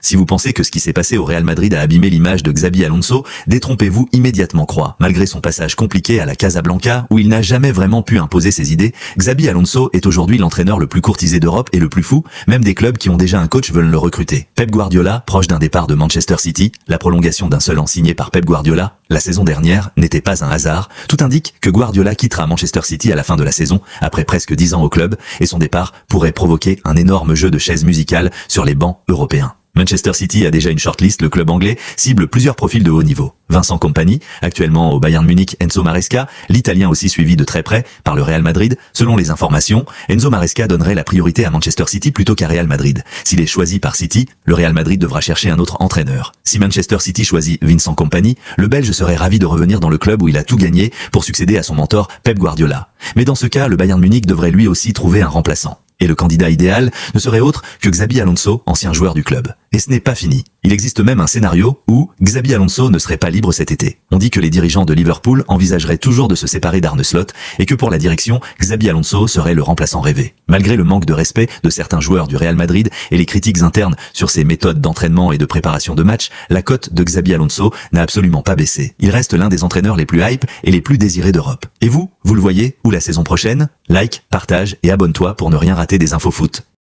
Si vous pensez que ce qui s'est passé au Real Madrid a abîmé l'image de Xabi Alonso, détrompez-vous immédiatement croix. Malgré son passage compliqué à la Casablanca, où il n'a jamais vraiment pu imposer ses idées, Xabi Alonso est aujourd'hui l'entraîneur le plus courtisé d'Europe et le plus fou, même des clubs qui ont déjà un coach veulent le recruter. Pep Guardiola, proche d'un départ de Manchester City, la prolongation d'un seul an signé par Pep Guardiola, la saison dernière, n'était pas un hasard. Tout indique que Guardiola quittera Manchester City à la fin de la saison, après presque 10 ans au club, et son départ pourrait provoquer un énorme jeu de chaises musicales sur les bancs européens. Manchester City a déjà une shortlist, le club anglais cible plusieurs profils de haut niveau. Vincent Kompany, actuellement au Bayern Munich, Enzo Maresca, l'Italien aussi suivi de très près par le Real Madrid. Selon les informations, Enzo Maresca donnerait la priorité à Manchester City plutôt qu'à Real Madrid. S'il est choisi par City, le Real Madrid devra chercher un autre entraîneur. Si Manchester City choisit Vincent Kompany, le Belge serait ravi de revenir dans le club où il a tout gagné pour succéder à son mentor Pep Guardiola. Mais dans ce cas, le Bayern Munich devrait lui aussi trouver un remplaçant. Et le candidat idéal ne serait autre que Xabi Alonso, ancien joueur du club. Et ce n'est pas fini. Il existe même un scénario où Xabi Alonso ne serait pas libre cet été. On dit que les dirigeants de Liverpool envisageraient toujours de se séparer d'Arne Slot et que pour la direction, Xabi Alonso serait le remplaçant rêvé. Malgré le manque de respect de certains joueurs du Real Madrid et les critiques internes sur ses méthodes d'entraînement et de préparation de match, la cote de Xabi Alonso n'a absolument pas baissé. Il reste l'un des entraîneurs les plus hype et les plus désirés d'Europe. Et vous le voyez où la saison prochaine? Like, partage et abonne-toi pour ne rien rater des infos foot.